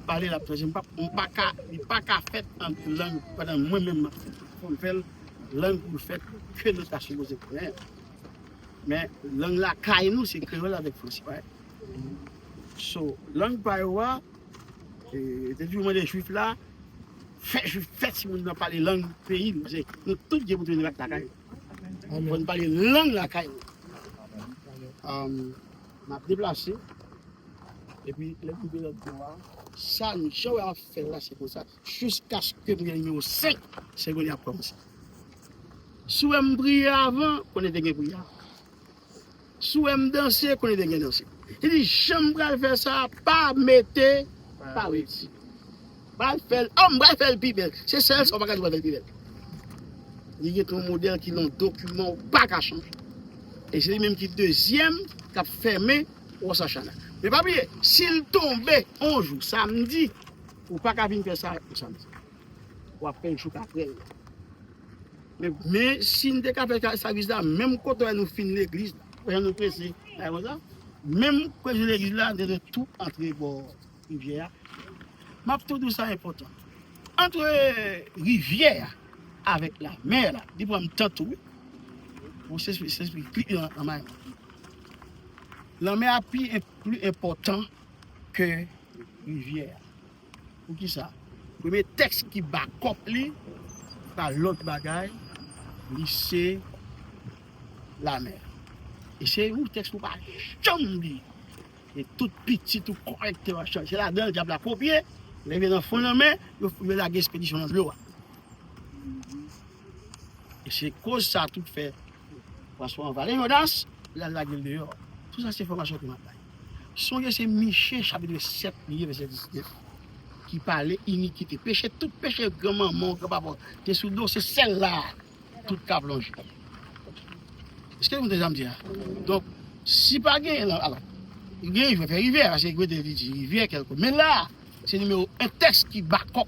parler la troisième fois, on pas qu'à faire en langue pendant moi-même. On fait langue pour faire que nous sommes supposés faire. Mais langue la caille nous, c'est créole avec français. Ouais. So, langue par là, depuis le des juifs là, fait si on parle langue pays, nous tous Dieu pour tenir la caille. On parle langue la caille. M'a déplacé et puis les poubelles de voir ça nous a fait là c'est comme ça jusqu'à ce que le numéro 5 c'est qu'on a commencé. Si on briller avant qu'on était gagné briller. Si on danser qu'on était gagné danser. Il dit j'aimerais faire ça pas mettre pas réussir. Pas faire on va faire le pibel. C'est ça on va pas faire le pibel. Il y a un modèle qui n'ont document pas qu'à changer. Et c'est lui-même qui deuxième qui a fermé au Sachana. Mais pas oublier, s'il tombait un jour, samedi, ou pas qu'à venir faire ça samedi. Ou après un jour après. Mais si nous avons fait ça service là, même quand nous finissons l'église, quand nous pressons, même quand l'église là, nous devons tout entrer dans la rivière. Mais tout ça est important. Entre rivière avec la mer, là, il faut un temps tout. Pour s'expliquer en main. La mer est plus important que rivière. Pour qui ça? Le premier texte qui bat couplé par l'autre bagaille, c'est la mer. Et c'est un texte pour pas jamais. Et tout petit, tout correct, c'est là-dedans, il y a la copier, il vient dans le fond de la mer, il y a la expédition dans l'eau. Et c'est cause ça tout fait. Parce qu'on va aller audace, la gueule dehors. Tout ça, c'est information qui m'a parlé. Songez, c'est Michée, chapitre 7, verset 19, qui parlait iniquité. Péché, tout péché, grand-maman, grand-papa, t'es sous l'eau, c'est celle-là, tout cas plongé. Est-ce que vous me dire? Donc, si pas gain, alors, il va faire rivière, parce qu'il dit rivière quelque chose. Mais là, c'est numéro un texte qui bat cop.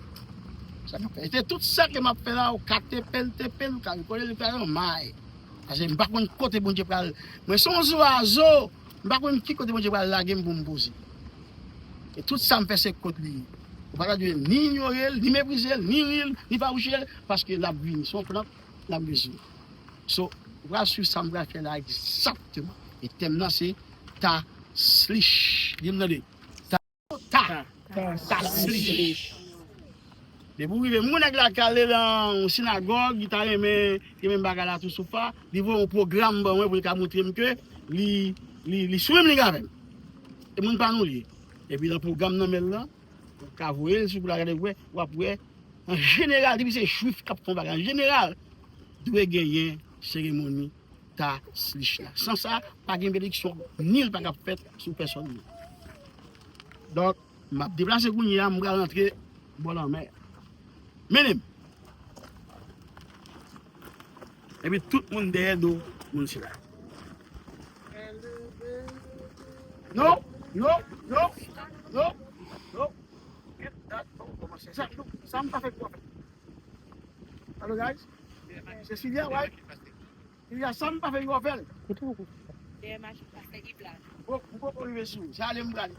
C'était tout ça que m'a fait là, au 4 tepel, ou quand il connaît le faire, maille. Parce que je ne sais pas côté bon Dieu parle. Mais son oiseau, je ne sais pas qui côté bon Dieu parle la game pour me poser. Et tout ça me fait ce côté là. On ne va pas ni ignorer, ni mépriser, ni rire, ni faroucher, parce que la vie, son plan, la mesure. So, on va suivre ça, on va faire là exactement. Et thème là, c'est ta slish. Dis-moi, ta slish. Et pour arriver, mon nèg la calé dans la synagogue, il t'a aimé, il même bagala tout soufa, il voit un programme bon pour le montrer que li swim li gave. Et mon pas nous li. Et puis dans le programme nan mel là, ka voyer sur la regarder ouais, ou après en général, depuis c'est juif qui font bagage en général, doit gagner cérémonie ta slish là. Sans ça, pas de bénédiction ni le pas fait sur personne. Donc, m'a déplacer pour y aller, m'a rentrer bon en mer. Menem. Et puis tout le monde derrière nous, nous sommes là. Non, non, non, non, non. Ça me fait quoi? Hello guys? C'est Sylvia, right? Sylvia, ça me fait quoi faire? Pourquoi vous arrivez sous? C'est aller me garder.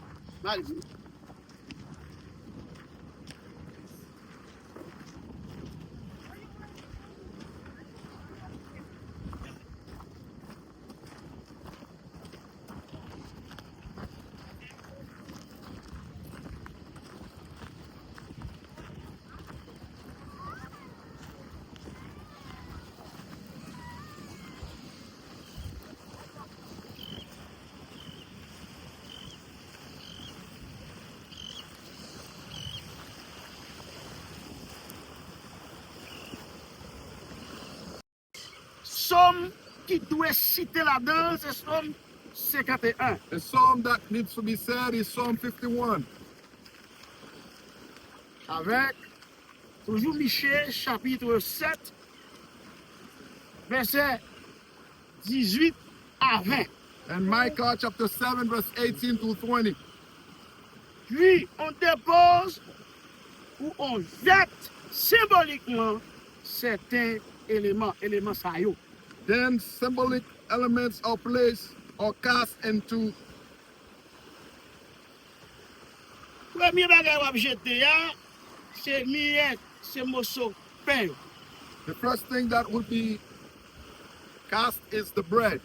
Somme qui doit citer là-dedans, c'est Somme 51. The psalm that needs to be said is Psalm 51. Avec toujours Michée, chapitre 7, verset 18 à 20. And Micah chapter 7, verse 18 to 20. Puis on dépose ou on jette symboliquement certains éléments ça yo. Then symbolic elements are placed or cast into Premier bagay wap jete ya, c'est miette, c'est morceau pain. The first thing that would be cast is the bread.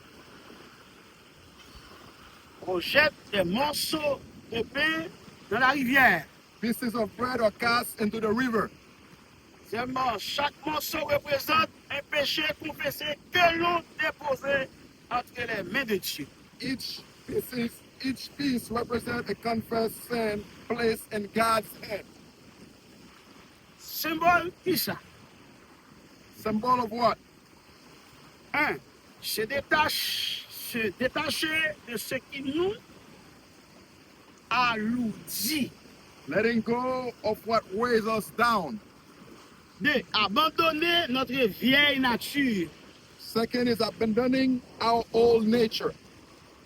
On jette des morceaux de pain dans la rivière. Pieces of bread are cast into the river. Seulement, chaque morceau représente un péché confessé que l'on déposait entre les mains de Dieu. Each piece represents a confessed sin placed in God's hand. Symbole qui ça? Symbol of what? Un, se détacher de ce qui nous alourdit. Letting go of what weighs us down. Deux, abandonner notre vieille nature. Second is abandoning our old nature.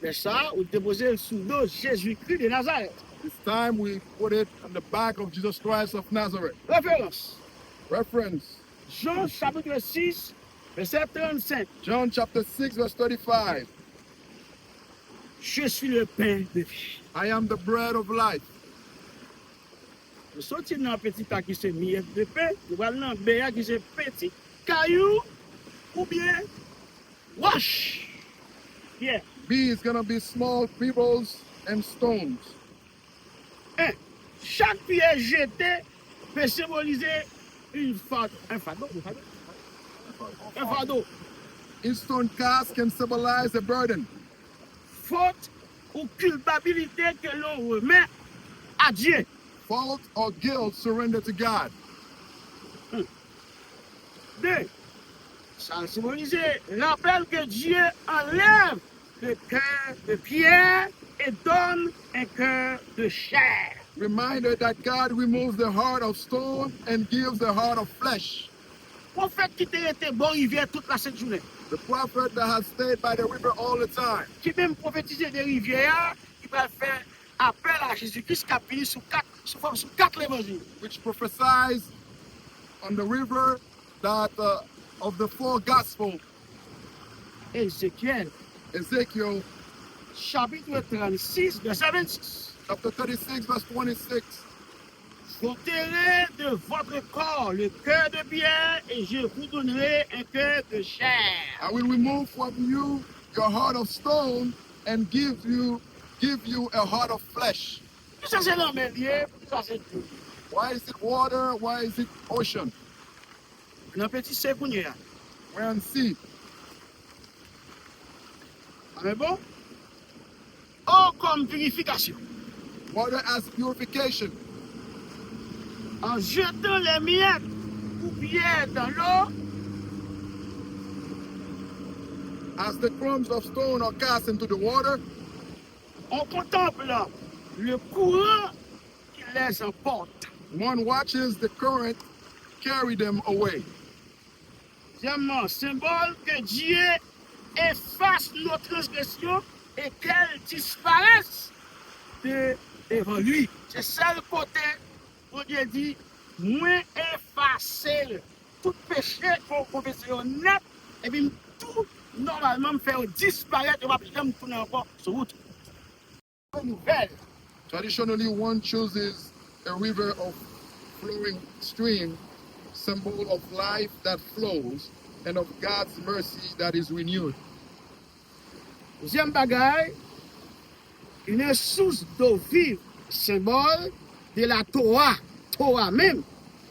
Mais ça, vous déposez sous le dos Jésus-Christ de Nazareth. This time we put it on the back of Jesus Christ of Nazareth. Référence. Reference, Jean chapitre 6, verset 35. John chapter 6 verse 35. Je suis le pain de vie. I am the bread of life. Je sorti dans un petit tas qui se miette de pain, je vais dans un béa qui se petit caillou ou bien wash. Bien. B is going to be small pebbles and stones. Un, chaque pierre jetée peut symboliser un fardeau. Each stone cast can symbolize a burden, Faute ou culpabilité que l'on remet à Dieu. fault or guilt surrender to God. Deux, ça symbolise rappelle que Dieu enlève le cœur de pierre et donne un cœur de chair. Reminder that God removes the heart of stone and gives the heart of flesh. Prophète qui t'a été bon rivière toute la cette journée, The prophet that has stayed by the river all the time, qui même prophétisé des rivières, qui va faire appel à Jésus-Christ qui a fini sous quatre évangiles. which prophesies on the river that of the four gospels, Ézéchiel, Ezekiel chapitre 36, verset 26. chapter 36 verse 26. Ôtez de votre corps le cœur de pierre et je vous donnerai un cœur de chair. I will remove from you your heart of stone and give you a heart of flesh. Tout ça c'est l'emmêlier, tout ça c'est tout. Why is it water? Why is it ocean? Dans petit secounier. We're on sea. Ah, bon? Oh, comme purification. Water as purification. En jetant les miettes ou pierres dans l'eau, As the crumbs of stone are cast into the water, on contemple le courant qui les emporte. one watches the current carry them away. Deuxièmement, symbole que Dieu efface nos transgressions et qu'elles disparaissent devant lui. C'est ça le côté où Dieu dit, moins effacer tout péché qu'on confesse net, et puis tout normalement me faire disparaître, on va plus jamais tourner encore sur route. Une nouvelle. Traditionally, one chooses a river of flowing stream, symbol of life that flows and of God's mercy that is renewed. Deuxième bagaille, une source d'eau vive, symbole de la Torah même,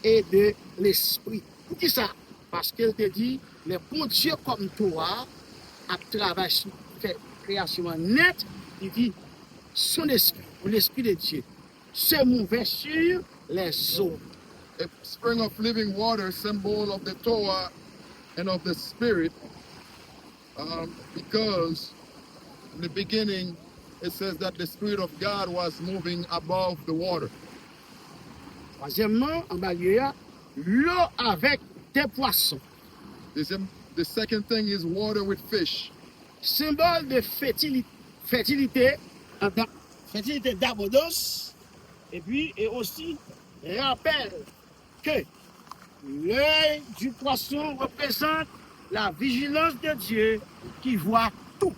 et de l'esprit. Pour qui ça? Parce qu'elle te dit, le bon Dieu comme Torah, a travaillé sur la création nette, il dit, son esprit, ou l'esprit de Dieu, se mouvait sur les eaux. A spring of living water, symbol of the Torah and of the Spirit, because in the beginning it says that the Spirit of God was moving above the water. Troisièmement, en bas l'eau avec des poissons. The second thing is water with fish, Symbole de fertilité d'abondance, et puis et aussi rappelle que l'œil du poisson représente la vigilance de Dieu qui voit tout.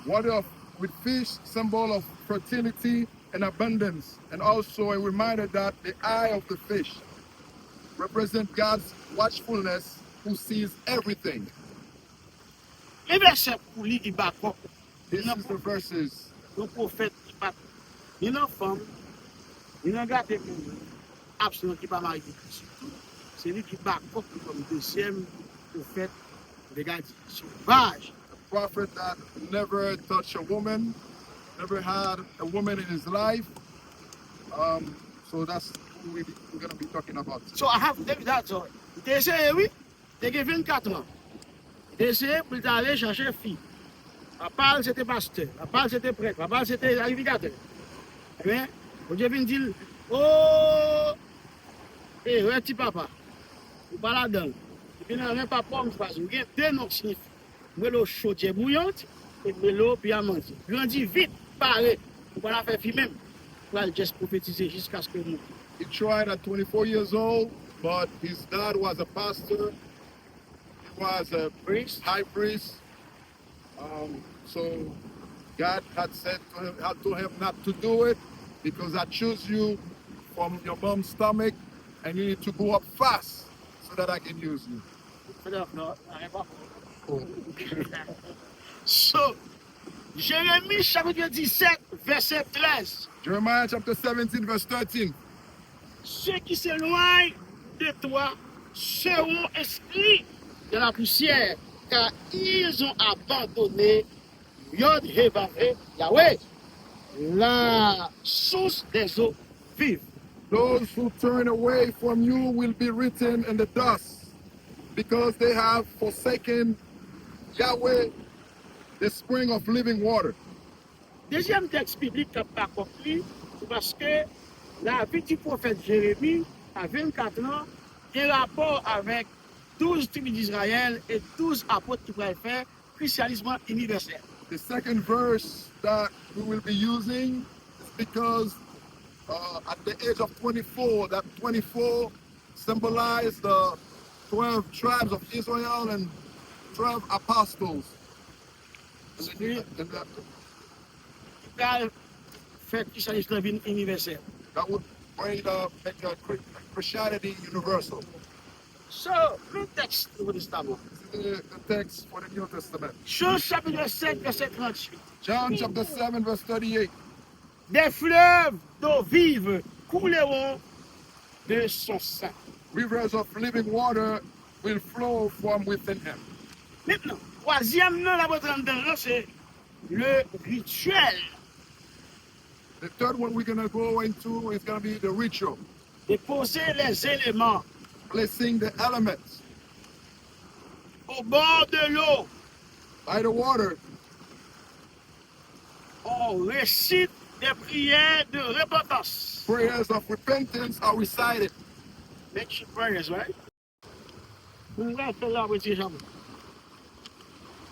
water with fish, symbol of fertility and abundance, and also a reminder that the eye of the fish represents God's watchfulness who sees everything. Les versets pour lui qui bat quoi? This is the verses. Le prophète qui bat. Il y a une femme, il y a un gars absolument qui pas marié. C'est lui qui bat quoi comme deuxième prophète de Gadi. Sauvage. A prophet that never touched a woman, never had a woman in his life. So that's who we're going to be talking about. So I have that. So, il a essayé, oui. Il a 24 ans. Il a essayé pour aller chercher une fille. Papa, c'était pasteur. Papa, c'était prêtre. Papa, c'était navigateur. Eh bien, Dieu vient dire, oh, ouais, petit papa, vous pas là-dedans. Et puis, non, même pas pomme, parce que vous avez deux noms signifiés. Melo chaudière bouillante et melo puis à manger. Grandit vite, pareil. Vous pas la faire fille même. Pour aller juste prophétiser jusqu'à ce que nous. He tried at 24 years old, but his dad was a pastor. He was a Priest. high priest. So God had said to him not to do it because I choose you from your mom's stomach and you need to go up fast so that I can use you. So, Jérémie chapitre 17, verset 13. Jeremiah chapter 17, verse 13. Ceux qui s'éloignent de toi seront exclus de la poussière, car ils ont abandonné Yod Hevavé, Yahweh, la source des eaux vives. Those who turn away from you will be written in the dust because they have forsaken Yahweh, the spring of living water. Deuxième texte biblique qui n'a pas compris, c'est parce que la vie du prophète Jérémie, à 24 ans, a un rapport avec 12 tribus d'Israël et 12 apôtres qui pourraient faire christianisme universel. The second verse that we will be using is because at the age of 24, that 24 symbolized the 12 tribes of Israel and 12 apostles. Car faire christianisme universel. That would make Christianity universal. So, le texte du Nouveau Testament. The text for the New Testament. Jean chapitre 5, verset 38. John chapter 7, verse 38. Des fleuves d'eau vive couleront de son sein. Rivers of living water will flow from within him. Maintenant, troisième nom, la votre c'est le rituel. The third one we're going to go into is going to be the ritual, Déposer les éléments placing the elements au bord de l'eau. by the water. On récite des prières de repentance. Prayers of repentance are recited. Make your prayers, right? On va faire là, oui, jamais.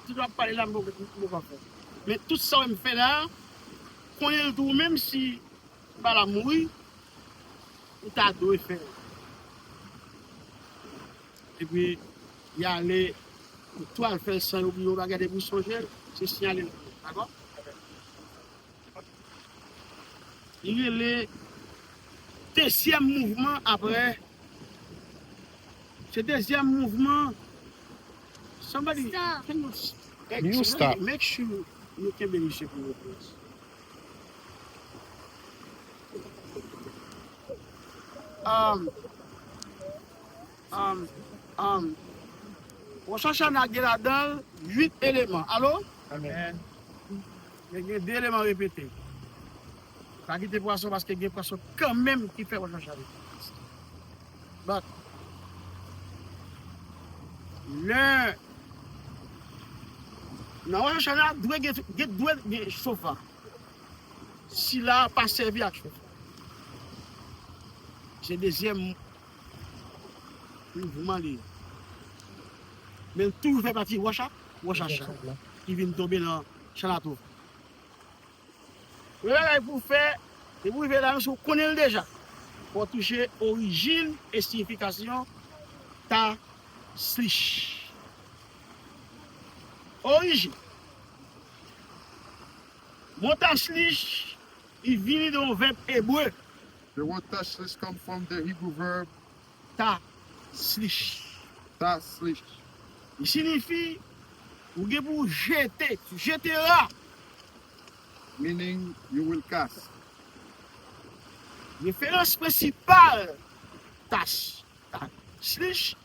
Tu dois parler là, mais tout ça, on fait là, qu'on est le tout, même si pas la mouille, il t'a doué faire. Et puis, il y a les, toi, faire ça, on va regarder pour songer, c'est signaler. D'accord? Il y a le deuxième mouvement après. Ce deuxième mouvement. Somebody, Stop. can You stop. Make sure you can be shape your place. On cherche à nagger là-dedans 8 éléments. Allô? Amen. Il y a 2 éléments répétés. Pas quitter poisson parce qu'il y a des poissons quand même qui fait recherche avec. But, le non, recherche là doit chauffeur. Si là pas servi à chauffeur. C'est deuxième mouvement lié. Mais tout fait partie recherche qui vient tomber dans chalato. Là, pour faire, et vous faire la vous connaissez déjà. Pour toucher origine et signification, ta slish. Origine. Mon ta slish, il vient d'un verbe hébreu, The word tashlish comes from the Hebrew verb taslish. taslish, Il signifie ou bien pour jeter, tu jetteras. meaning you will cast. Référence principale, taslish,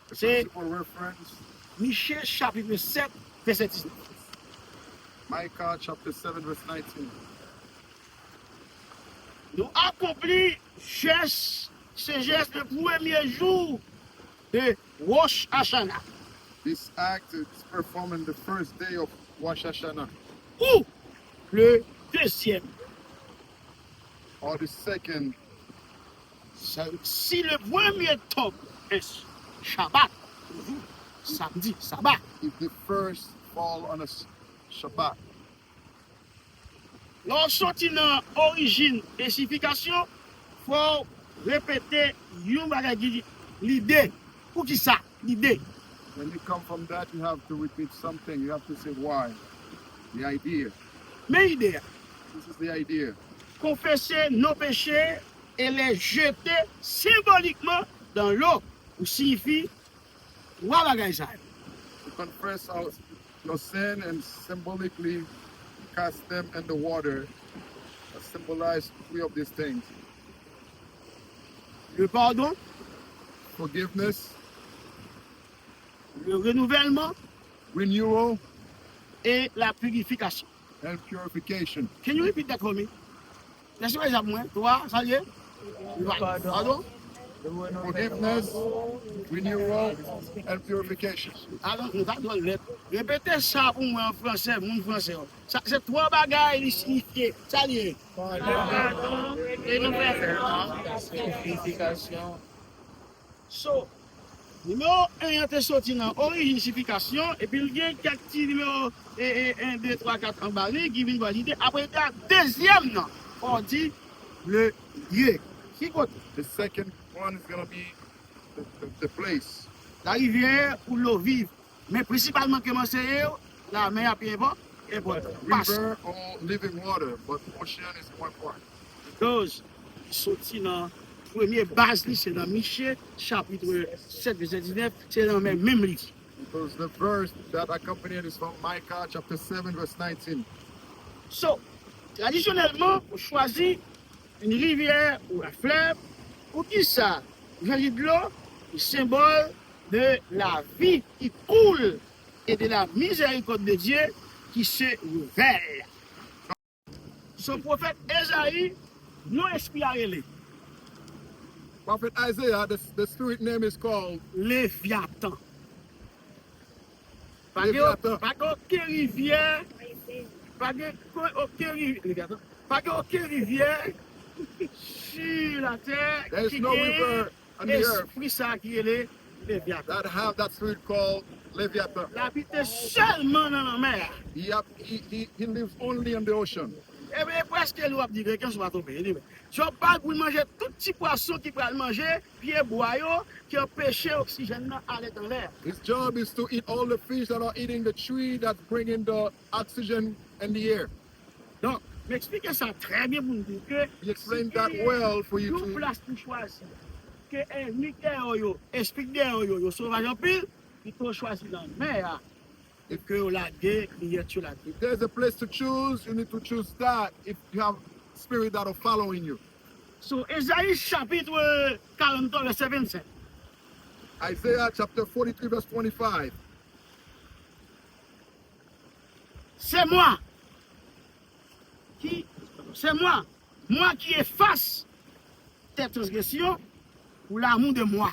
The c'est principal reference, Michée chapitre 7, verset 19. Micah chapter 7, verse 19. Nous accomplis ce geste le premier jour de Rosh Hashanah. This act is performed on the first day of Rosh Hashanah, Ou le deuxième. or the second. Si le premier tombe est Shabbat, samedi, sabbat, If the first fall on a Shabbat, lorsqu'on dans origine et signification, il faut répéter l'idée. Pour qui ça? L'idée. when you come from that, you have to repeat something. You have to say why. The idea. Mais l'idée, This is the idea. confesser nos péchés et les jeter symboliquement dans l'eau, ou signifie, wa bagay sa. To confess your sin and symbolically cast them in the water. That symbolize three of these things: Le pardon, forgiveness, le renouvellement renewal, et la purification. and purification. Can you repeat that for me? Laisse-moi les moi. Toi, ça y est? Pardon? Forgiveness, renewal, and purification. Alors, nous allons répéter ça pour moi en français, mon français. Ça, c'est trois bagailles qui signifient. Ça y est. Pardon et purification. So, numéro 1 est sorti dans origine signification, et puis il y a quelques petits numéros 1, 2, 3, 4 en bas qui viennent valider. Après, il y a deuxième, non, on dit le lieu. Qui côté? The second one is going to be the place. La rivière ou l'eau vive. Mais principalement, comment c'est la mer à pied bas et pour passe. River or living water, but ocean is one part. Cause, sorti dans premier base, c'est dans Michée, chapitre 7, verset 19, c'est dans le même livre. Because the verse that accompanied is from Micah chapter 7, verse 19. So, traditionnellement, on choisit une rivière ou un fleuve. Pour qui ça? J'ai de l'eau, le symbole de la vie qui coule et de la miséricorde de Dieu qui se révèle. Son prophète Esaïe nous inspire Prophet Isaiah, the spirit name is called Léviathan. Léviathan. Pas aucune rivière, pas aucune rivière sur la terre There is qui no river on the earth esprit ça qui est le Léviathan. that have that spirit called Leviathan. Il habite seulement dans la mer. He lives only on the ocean. Eh bien, presque l'eau a dit que quelqu'un soit tombé. Je parle pour manger tout petit poisson qui peut manger, puis boyau, qui a pêché oxygène à aller dans l'air. His job is to eat all the fish that are eating the tree that's bringing the oxygen in the air. Donc, m'expliquez ça très bien pour nous dire que He explained that well for you nous to. place pour choisir que un explique yo sauvage en pile, il faut choisir dans la mer et que la guerre il sur la terre. If there's a place to choose, you need to choose that if you have spirit that are following you. So, Esaïe chapitre 43, verset 25. Isaiah chapter 43, verse 25. C'est moi qui efface tes transgressions pour l'amour de moi.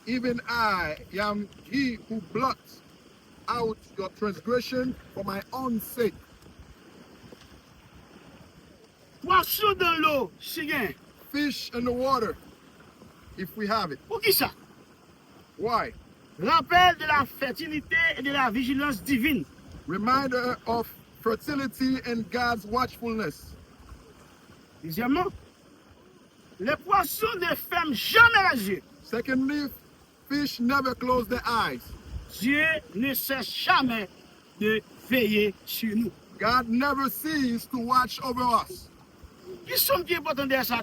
Even I am he who blots out your transgression for my own sake. Poisson dans l'eau, c'est gain. Fish in the water, if we have it. Pour qui ça? Why? Rappel de la fertilité et de la vigilance divine. Reminder of fertility and God's watchfulness. Deuxièmement, les poissons ne ferment jamais les yeux. Secondly, fish never close their eyes. Dieu ne cesse jamais de veiller sur nous. God never ceases to watch over us. Qui sont qui est important derrière ça?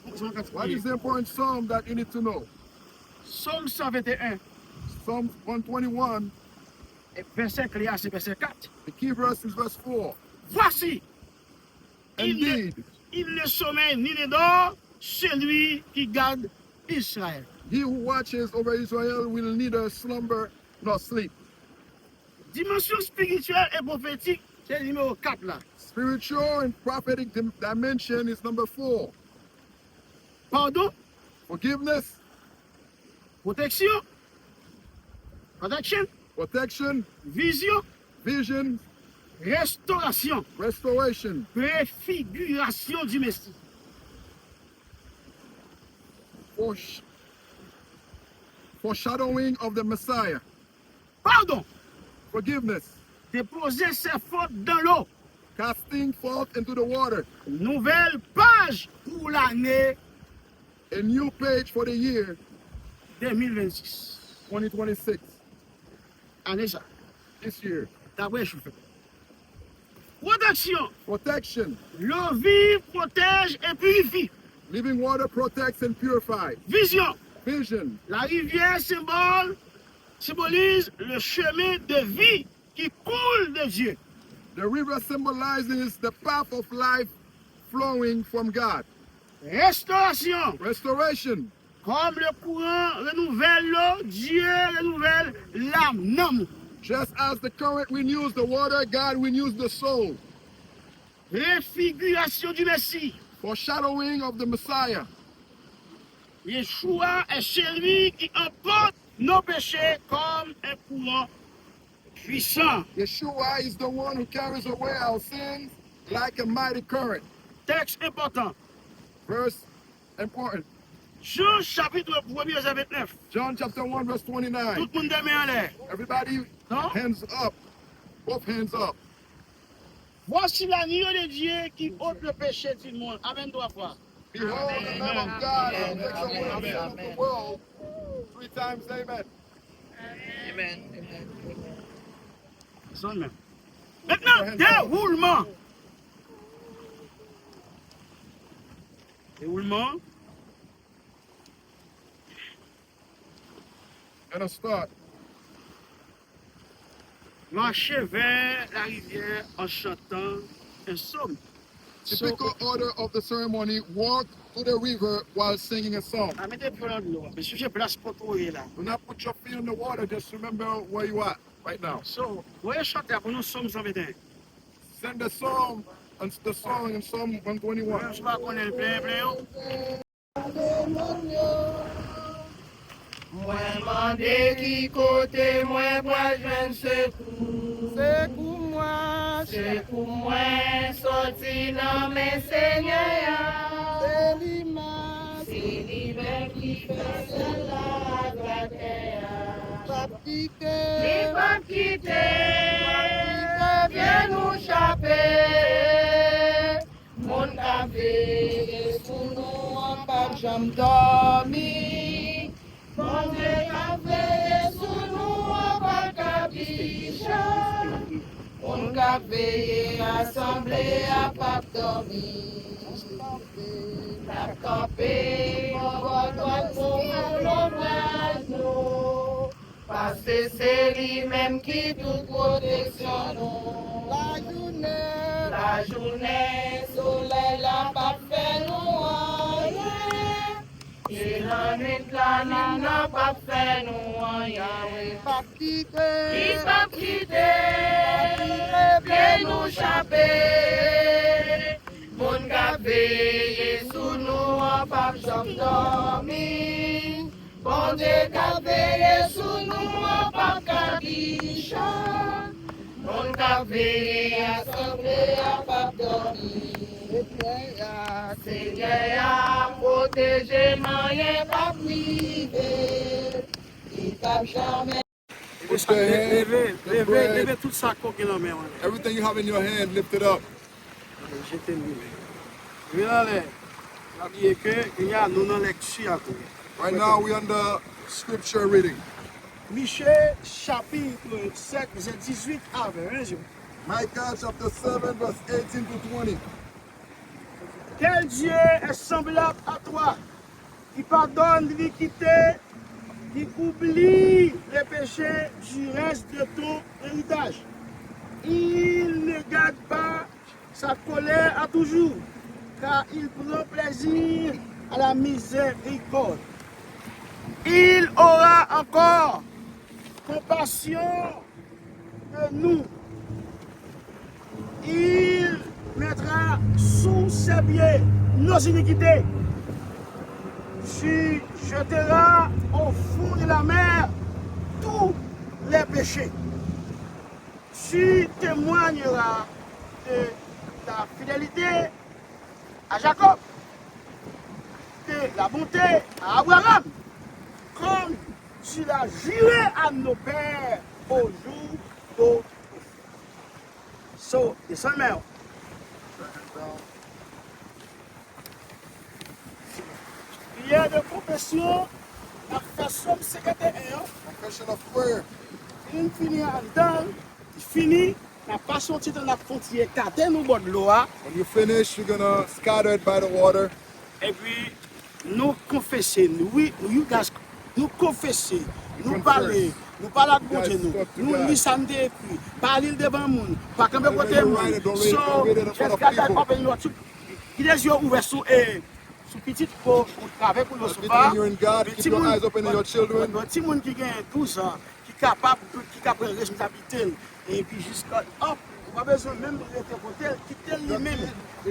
What is the important psalm that you need to know? Psaume 121, Psalm 121, et verset clé, c'est verset 4. the key verse is verse 4. Voici, Indeed, il ne sommeille ni ne dort, celui qui garde Israël. he who watches over Israel will neither slumber nor sleep. Dimension spirituelle et prophétique, c'est le numéro 4 là. Spiritual and prophetic dimension is number 4. Pardon, Forgiveness, protection, protection, vision, vision, restauration, restoration, préfiguration du Messie. foreshadowing of the Messiah. Pardon, Forgiveness, déposer ses fautes dans l'eau. casting forth into the water. Nouvelle page pour l'année A new page for the year 2026. 2026. Année ça. This year. D'après je fais. Protection. Protection. L'eau vive protège et purifie. Living water protects and purifies. Vision. Vision. La rivière symbolise le chemin de vie qui coule de Dieu. The river symbolizes the path of life flowing from God. Restauration. Restoration. Comme le courant renouvelle l'eau, Dieu renouvelle l'âme. Just as the current renews the water, God renews the soul. Préfiguration du Messie. Foreshadowing of the Messiah. Yeshua est celui qui emporte nos péchés comme un courant puissant. Yeshua is the one who carries away our sins like a mighty current. Texte important. Verse important. Jean chapitre 1 verset 29. John chapter 1 verse 29. Tout le monde des mains en l'air. Everybody, Non? hands up. Both hands up. Voici l'agneau de Dieu qui ôte le péché du monde. Amen 3 fois. Behold the Lamb of God who takes away the sin of the world. 3 times, amen. Sonne même. Maintenant, déroulement. Déroulement. And a start. Marcher vers la rivière en chantant un psaume. Typical order of the ceremony, walk to the river while singing a song. Mettez plus dans l'eau. Mais si j'ai place pour trouver là. Do not put your feet in the water, just remember where you are right now. So, voyez chanter pour nous psaume 121. Send the song and the song in Psalm 121. Je ne sais pas qu'on est plein. Mwen mande ki kote mwen pral jwen sekou. Sekou mwen soti nan men seigne ya. Se li men ki fese la drake ya. Li pap kite, vyen nou chape. Moun ka veye sou nou an pap jam dormi. Bon Dieu qu'a veillé sous nous, on va capicher. On a veillé, assemblé, à pas dormir. La campé, on va droit pour l'ombrage nous. Parce que c'est lui-même qui toute protection nous. La journée, soleil, la pas fait nous rien. Et la nuit, la nuit n'a pas fait nous rien. Il pas quitté, bien nous chaper. Mon gars veillé sous nous, on pas jamais dormi. Bon Dieu qu'a veillé sous nous, on pas capiche. Mon gars veillé assemblé, on pas dormi. Seigneur a protégé, moyen pas privé. Il t'a jamais. Levez tout ça qu'il a mis. Everything you have in your hand, lift it up. Jetez le levez dans l'air. Habillez que il y a nous dans lecture à tout. Right now, we're under scripture reading. Michée chapitre 7 verset 18 à 20. Micah chapter 7, verse 18 to 20. Quel Dieu est semblable à toi, qui pardonne l'iniquité, qui oublie les péchés du reste de ton héritage. Il ne garde pas sa colère à toujours, car il prend plaisir à la miséricorde. Il aura encore compassion de nous. Il mettra sous ses pieds nos iniquités. Tu jeteras au fond de la mer tous les péchés. Tu témoigneras de ta fidélité à Jacob, de la bonté à Abraham, comme tu l'as juré à nos pères au jour d'autrefois. So, descends mer. Prière de confession, la façon 51. Confession of prayer. Il finit en dedans, il finit, la façon de la frontière, cadre nous bord de l'eau. When you finish, you're gonna scatter it by the water. Et puis, nous confesser, nous confesser, nous parler, nous parler à bon Dieu, nous lisons ça écrit, parler devant le monde, pas camper côté le monde. So, jusqu'à ce qu'on il les yeux ouverts sur petite peau, avec pour le sofa. Between you and God, keep your eyes open and your children. Petit monde qui gagne 12 ans, qui est capable de responsabilité, et puis jusqu'à hop. Pas besoin même de côté, quitter lui-même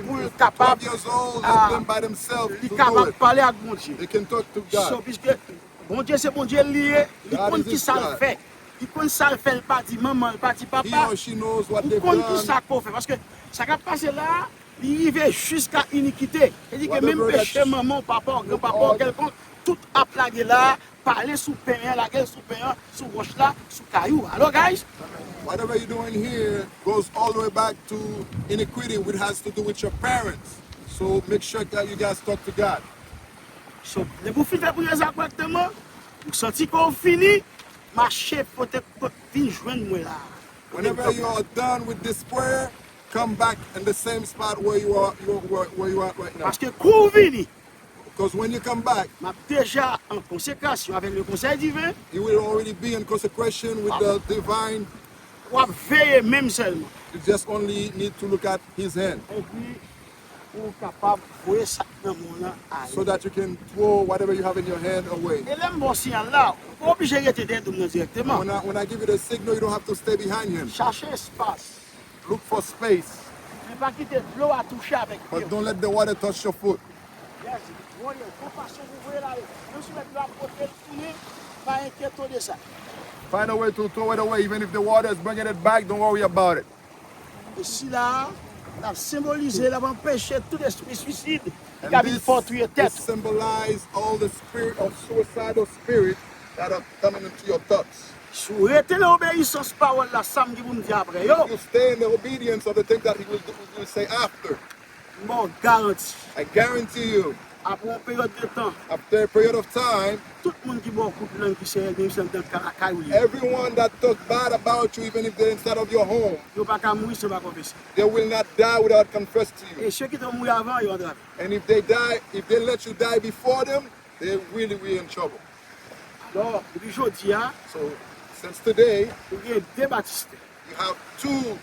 pour être capable 12 years old, let them by themselves to do de it. parler à bon Dieu. They can talk to God. So, puisque bon Dieu c'est bon Dieu lié, il connaît qui ça le fait. Il connaît ça le fait, il pas dit maman, il pas dit He papa. or she knows what Il they've connaît tout done. ça qu'on fait. Parce que ça qui passe là, il arrive jusqu'à iniquité. Il dit que même Whatever péché that- maman, papa, grand-papa, quelconque, tout a plagué là, parler sous payant, la gueule sous payant, sous roche là, sous caillou. Alors guys, Whatever you're doing here goes all the way back to iniquity, which has to do with your parents. So make sure that you guys talk to God. so, les vous faites pour les correctement, vous sentez qu'on finit, marcher peut-être venir joindre moi là. Whenever you are done with this prayer, come back in the same spot where you are, where you are right now. Parce que cours vini, Because when you come back, m'a déjà en consécration avec le conseil divin, you will already be in consecration with the divine. ou à veiller même seulement. You just only need to look at His hand Et puis, pour capable de voir ça dans mon là. so that you can throw whatever you have in your hand away. Et là, mon signal là, on est obligé de rester derrière nous directement. When I give you the signal, you don't have to stay behind Him. Chercher espace. Look for space, Ne pas quitter l'eau à toucher avec but Dieu. don't let the water touch your foot. Yes, voyez, compassion, vous voyez là. Même si vous avez côté tourner, pas inquiéter de ça. Find a way to throw it away. Even if the water is bringing it back, don't worry about it. Et si là, on a symbolisé, on a empêché tout esprit suicide qui And a mis fort tuer this tête. symbolizes all the spirit of suicidal spirit that are coming into your thoughts. Si vous êtes l'obéissance parole la samedi vous nous dire après, yo, You stay in the obedience of the things that He will say after. bon garanti. I guarantee you, Après une période de temps, after a period of time, tout le monde qui va au coup de langue qui s'est même dans le caracay ou everyone that talk bad about you, even if they're inside of your home, ils pas qu'à mourir, c'est pas confessé. they will not die without confess to you. Et ceux qui ont mouru avant, ils ont drapé. And if they die, if they let you die before them, they're really, really in trouble. Alors, depuis aujourd'hui, So since today, il y a deux baptistes. you have two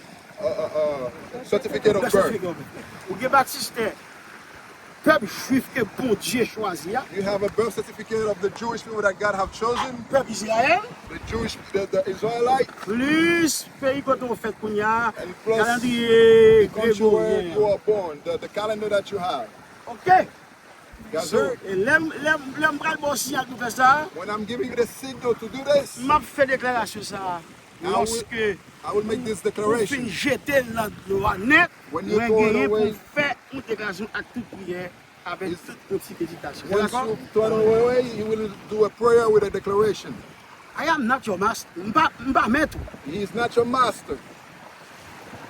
certificate of birth. Il y a baptistes, peuple juif que bon Dieu choisi, You have a birth certificate of the Jewish people that God have chosen, peuple Israël, the Israelite, plus pays quand on fait qu'on y a, and plus calendrier the country where you grégorien. are born, the calendar that you have. Ok? Guys, So, et l'aime le bon signal pour faire ça, when I'm giving you the signal to do this, m'a fait déclaration ça. Lorsque I will make this on fin declaration. jeter dans l'eau net, When you moi throw it gagné pour away, faire une déclaration à toute prière avec It's- toute petite méditation. Once D'accord? you throw it away, you will do a prayer with a declaration. I am not your master. M'pa maître. He is not your master.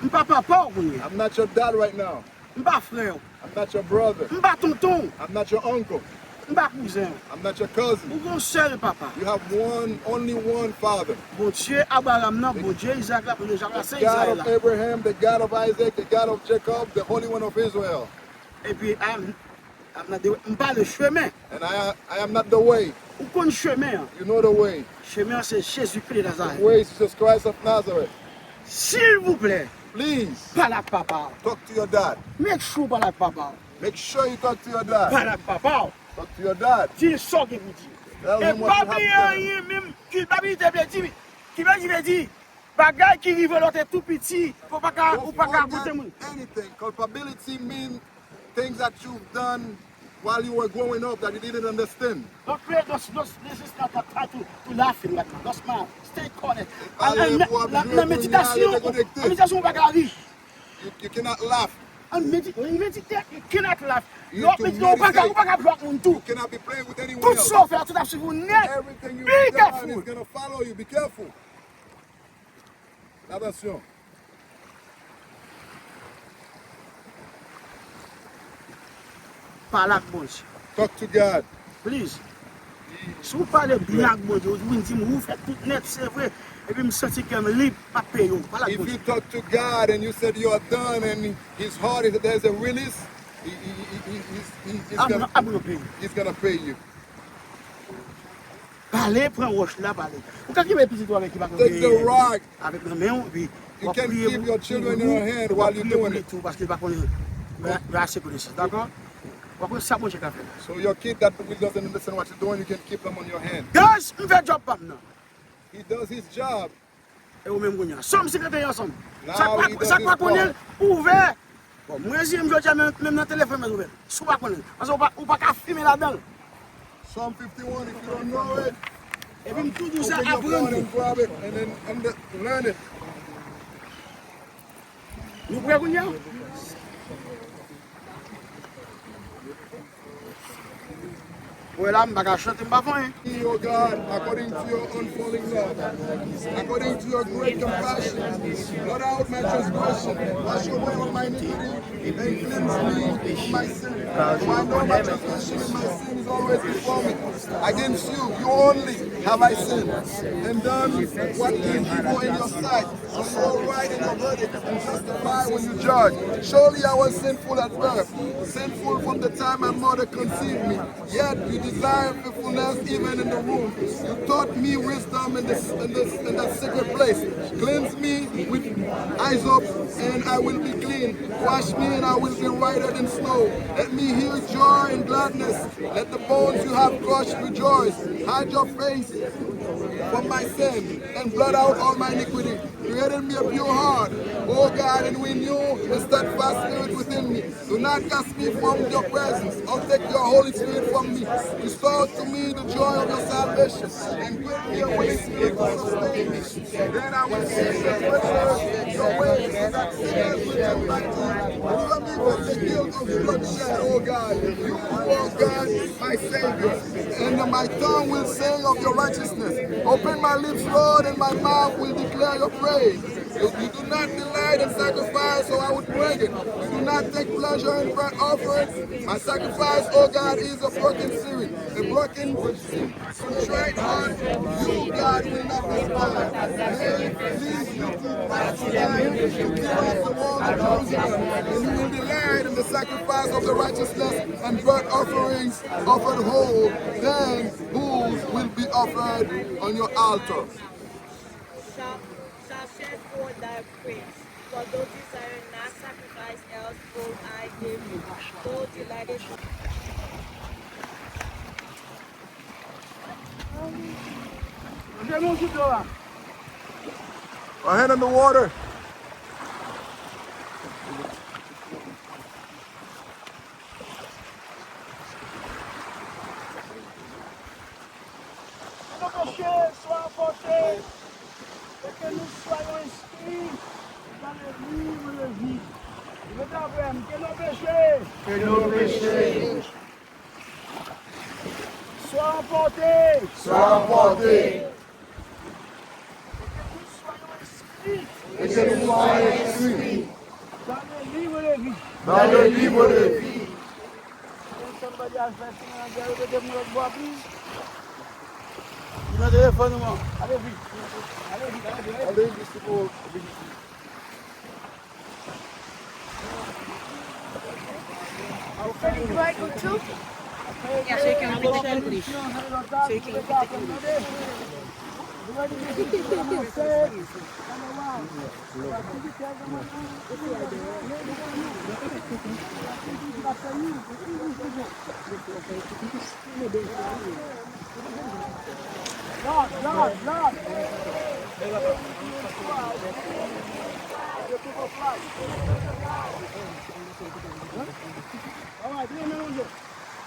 M'pa papa ou kounye. I'm not your dad right now. M'pa frère. I'm not your brother. M'pa tonton. I'm not your uncle. M'pa cousin. I'm not your cousin. Ou kon seul papa. You have only one father. Bon Dieu Abraham nan, bon Dieu Isaac la, bon Dieu Jacques la, c'est God Israël of la. Abraham, the God of Isaac, the God of Jacob, the Holy One of Israel. Et puis, on parle de chemin. And I am not the way. Ou qu'on chemin? You know the way. Chemin, c'est Jésus-Christ de The Nazareth. way is Jesus Christ of Nazareth. S'il vous plaît, Please, parle à papa. talk to your dad. Make sure parle à papa. Make sure you talk to your dad. Parle à papa. Talk to your dad. Dis ça que vous dites. Tell Et him what you pas have bien done. même qui pas bien dit qui va dire bagay qui rive l'autre tout petit faut pas Don't pas forget goûter moun. anything. Culpability means things that you've done while you were growing up that you didn't understand. Don't play this is not a time to laughing like that. Don't smile. Stay quiet. La méditation pas grave. You cannot laugh. Méditer, you cannot laugh. You Non, to mais on pas meditate. pas bloquer mon tout. You cannot be playing with anyone Tout else. ça faire tout à fait vous net. Everything you've Be done careful. is going to follow you. Be careful. Attention. Parle avec bon Dieu. Talk to God. Please. Si vous parlez bien avec bon Dieu, vous me dites, vous faites tout net, c'est vrai. Et puis, je me sens que je suis libre, pas payé. Parle avec If bon you Dieu. talk to God and you said you are done and his heart is that there's a release, he's gonna pay you. Parlez, prends roche là, parlez. Vous quand il petit avec qui va Take the rock. avec la main, puis You can keep your children in your hand while you're doing it. Parce qu'il va connaître. Il va assez connaître. D'accord? Après ça, bon, j'ai qu'à faire. So your kid that doesn't understand what you're doing, you can keep them on your hand. Guys, on fait job maintenant. He does his job. Et vous même vous sommes secrétaire ensemble. Now he does Ça his quoi qu'on est part. ouvert. Bon, moi je me dis même dans le téléphone mais ouvert. Sous pas connaître. Parce qu'on pas qu'à filmer là-dedans. Psalm 51, if you don't know it, Et puis tout ça open your phone apprendre. and grab it and then learn it. Nous pouvons venir. Ouais là, je vais chanter ma voix. Me, O God, according to your unfailing love, according to your great compassion, blot out my transgression, wash away all my iniquity, and cleanse me from my sin. For I know my transgression and my sin is always before me. Against you only have I sinned, and done what is evil in your sight. So you are right in your verdict, and justify when you judge. Surely I was sinful at birth, sinful from the time my mother conceived me. Yet you desire faithfulness even in the womb. You taught me wisdom in the secret place. Cleanse me with hyssop, and I will be clean. Wash me, and I will be whiter than snow. Let me hear joy and gladness. Let the bones you have crushed rejoice. Hide your face from my sin, and blot out all my iniquity. Create in me a pure heart, O God, and renew a steadfast spirit within me. Do not cast me from your presence, or take your Holy Spirit from me. Restore to me the joy of your salvation, and give me a willing spirit to sustain me. Then I will sing the praises your ways, that sinners will turn back to you. Deliver me from the guilt of bloodshed, O God. You, O God, my Savior, and my tongue will sing of your righteousness. Open my lips, Lord, and my mouth will declare your praise. You do not delight in sacrifice, so I would bring it. You do not take pleasure in burnt offerings. My sacrifice, O God, is a broken spirit, a broken, contrite heart. You, God, will not despise. Nay, please you to pacify to give us the wall of Jerusalem, and you will delight in the sacrifice of the righteousness and burnt offerings offered whole. Then bulls will be offered on your altar. Shall shed forth thy praise. For those desiring not sacrifice, else will I give you. So delighted. J'ai mon couteau là. A hand in the water. Nos péchés soient emportés et que nous soyons inscrits dans le livre de vie. Je t'appelle que nos péchés soient emportés et que nous soyons inscrits dans le livre de vie. Dans le livre de vie. Somebody has been le téléphone, moi. Allez vite. Allez vite, allez vite. Allez, Mr. Paul. Bible too? Yeah, so you can read it in English. So you can read it in English.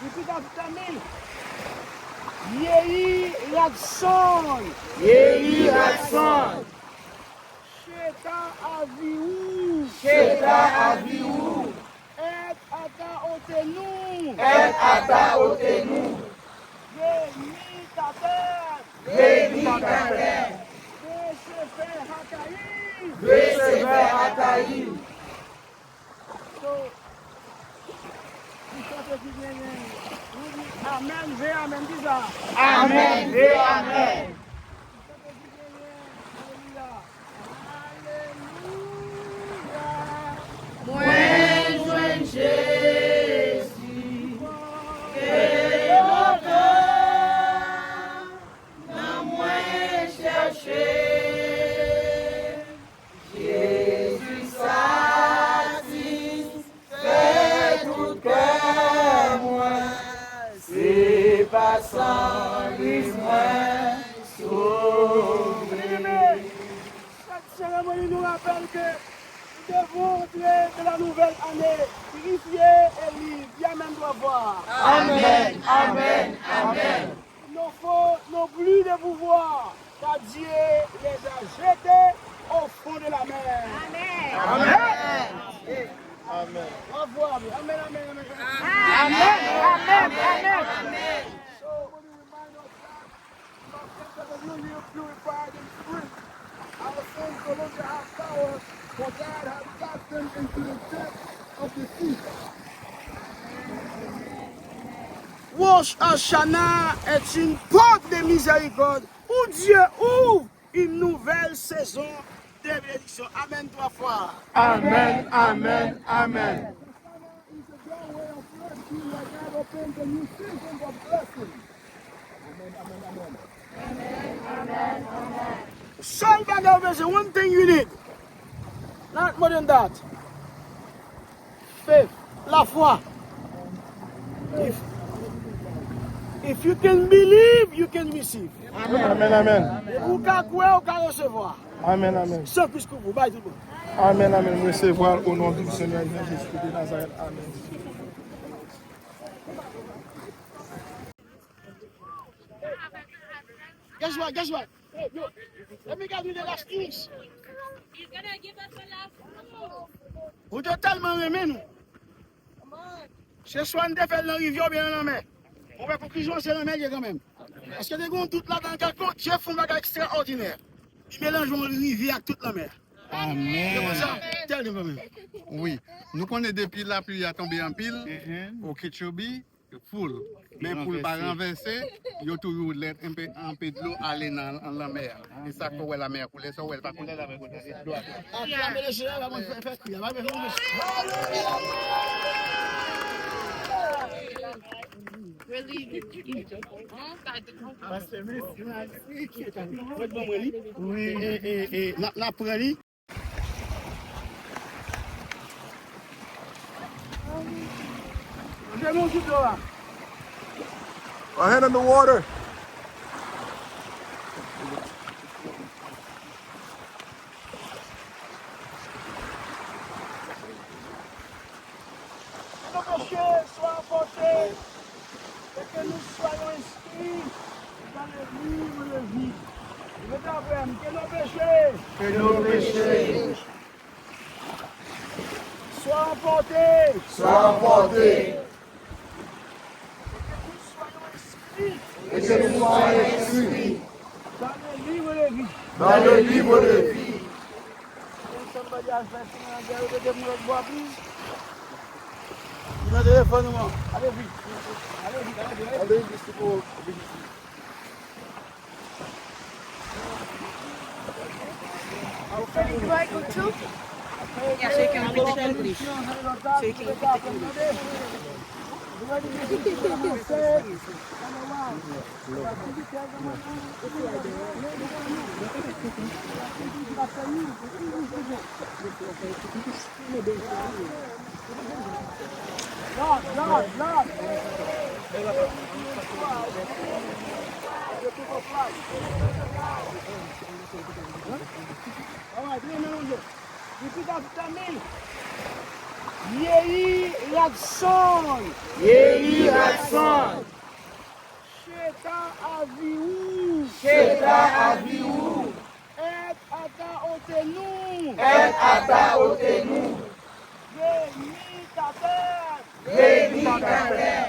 Repeat after me. Yehi Rakson. Yehi Rakson. Sheta Avihu. Sheta Avihu. Et Ata Otenu. Et Ata Otenu. Yehi Tater. Yehi Tater. Besefer Hakaim. Besefer Hakaim. Amen, ve amen, dis ça. Amen, ve amen. Moi, joins Jésus, que l'auteur n'a moins cherché. Jésus satisfait tout cœur, moi, c'est passant, moi, sauvé. Cette cérémonie nous rappelle que nous devons entrer de la nouvelle année purifiés et libres. Dieu même doit voir. Amen, amen, amen. Il nous faut non plus de pouvoir, car Dieu les a jetés au fond de la mer. Amen. Amen. Amen. Au revoir. Amen, amen, amen. Amen. Amen. Amen. So, when we remind ourselves of the new year purified and free, our sins no longer have power, for God has cast them into the depths of the sea. Rosh Hashanah est une porte de miséricorde où Dieu ouvre une nouvelle saison de bénédiction. Amen, 3 fois. Amen, amen, amen. It's a doorway of mercy where God opens a new season of blessing. Amen. Salvador, there's one thing you need. Not more than that. Faith, la foi. If you can believe, you can receive. Amen, amen. Et vous pouvez croire, vous pouvez recevoir. Amen, amen. Sans plus que vous. Bye tout le monde. Amen, amen. Recevoir au nom du Seigneur Jésus-Christ de Nazareth. Amen. Guess what? Hey, yo, let me give you the last news. He's gonna give us the last move. Vous êtes tellement aimés, nous. Ce soir, nous devons faire le rivière bien dans la mer. On va conclusion, c'est la mer quand même. Parce que nous avons tout là-dedans, quelqu'un, Dieu fait un bagage extraordinaire. Il mélange le rivière avec toute la mer. Amen. C'est pour ça, tel nous même. Oui, nous connaissons depuis la pluie a tombé en pile, au Ketchobi, full. Mais pour ne pas renverser, il y a toujours un peu de l'eau aller dans la mer. Et ça fait la mer couler, ça fait pas couler la mer couler. Acclamez le Seigneur, on va faire crier. Oui, et la prairie. J'ai mon couteau là. My hand in the water. Que nos péchés soient emportés et que nous soyons inscrits dans le livre de vie. Je t'appelle, que nos péchés soient emportés et que nous soyons inscrits dans le livre de vie. Somebody has been there with them with Bobby. You know the phone number. Allez vite. Do I go too? Yeah, so you can read it in English. So you can read it in English. Repeat after me. Yehi Rakson. Yehi Rakson. Sheta Avihu. Sheta Avihu. Et Ata Otenu. Et Ata Otenu. Yehi Tater. Yehi Tater.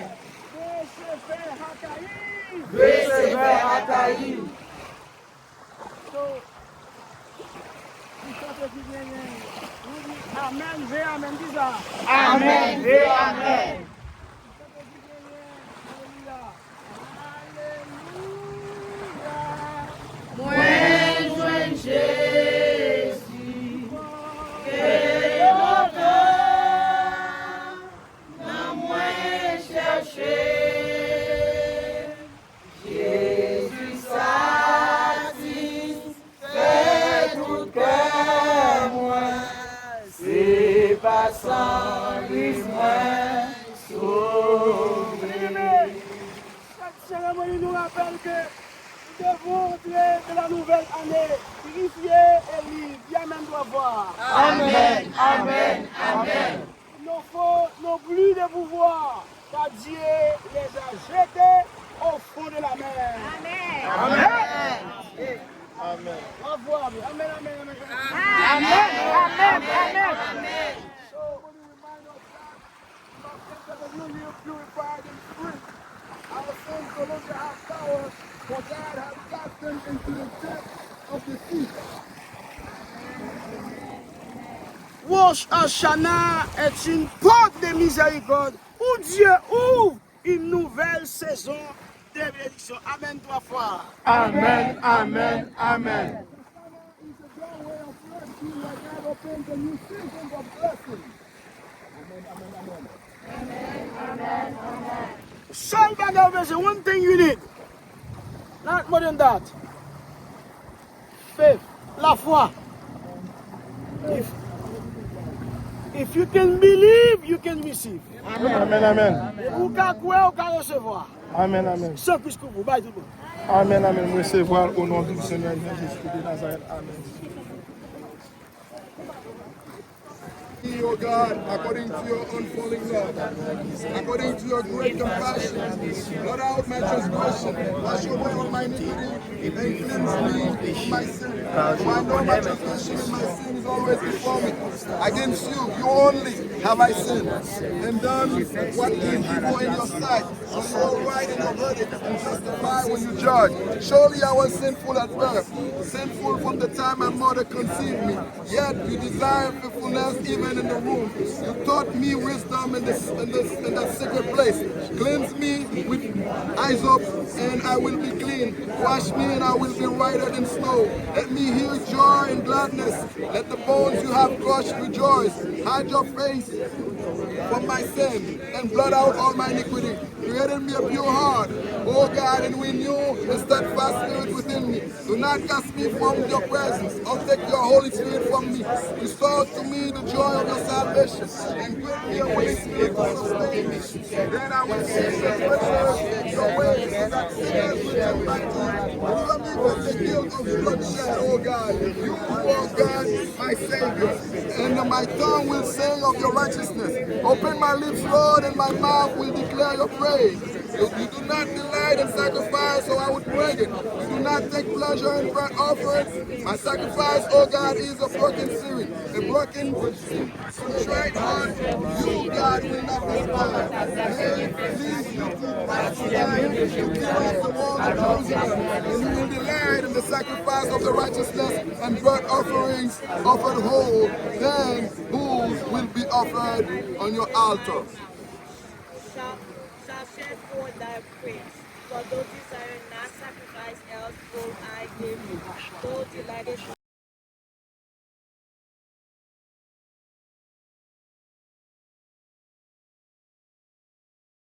Besefer Hakaim. Besefer Hakaim. Amen, ve amen, dis ça. Amen, ve amen. Mwen jwen Jésus, ke l'auteur, nan mwen cherche. Jésus satisfait tout cœur moi, c'est pas sans lui moi sauvé. Cette cérémonie nous rappelle que nous devons entrer de la nouvelle année purifiés et libres. Amen doit voir. Amen, amen, amen. Il ne faut non plus de pouvoir, car Dieu les a jetés au fond de la mer. Amen. Amen. Amen. Au revoir. Amen, amen, amen. Amen, amen, amen. So, when we remind us that the new year purified and free, our sins no longer have power, for God has cast them into the depths of the sea. Rosh Hashanah est une porte de miséricorde où Dieu ouvre une nouvelle saison de bénédiction. Amen, trois fois. Amen. Amen. Amen. Is a doorway of mercy where God opens a new season of blessing. Amen. Solve that salvation, one thing you need. Not more than that. Faith, la foi. If you can believe, you can receive. Amen. Amen. Ou ka croire, ou ka recevoir. Amen. Amen. Sans plus que vous. Bye tout le monde. Amen. Amen. Recevoir au nom du Seigneur Jésus-Christ de Nazareth. Amen. O God, according to your unfailing love, according to your great compassion, blot out my transgression, wash away all my iniquity, and cleanse me from my sin. For I know my transgression and my sin is always before me. Against you only have I sinned, and done what is evil in your sight. So you are right in your verdict, and justify when you judge. Surely I was sinful at birth, sinful from the time my mother conceived me. Yet you desire faithfulness even in the womb. You taught me wisdom in that secret place. Cleanse me with hyssop, and I will be clean. Wash me, and I will be whiter than snow. Let me hear joy and gladness. Let the bones you have crushed rejoice. Hide your face from my sin, and blot out all my iniquity. Create in me a pure heart, O God, and renew a steadfast spirit within me. Do not cast me from your presence, or take your Holy Spirit from me. Restore to me the joy of your salvation, and grant me a willing spirit to sustain me. Then I will sing the praises your ways, that sinners will turn back to you. Deliver me from the guilt of bloodshed, O God. You, O God, my Savior, and my tongue will sing of your righteousness. Open my lips, Lord, and my mouth will declare your praise. You do not delight in sacrifice, so I would bring it. You do not take pleasure in burnt offerings. My sacrifice, O God, is a broken spirit, a broken, contrite heart. You, God, will not despise. Please you to pass time, you give us the walls of Jerusalem, and you will delight in the sacrifice of the righteousness and burnt offerings offered whole. Then bulls will be offered on your altar. Shall shed forth thy praise. For those desire not sacrifice, else will I give you. Those delighted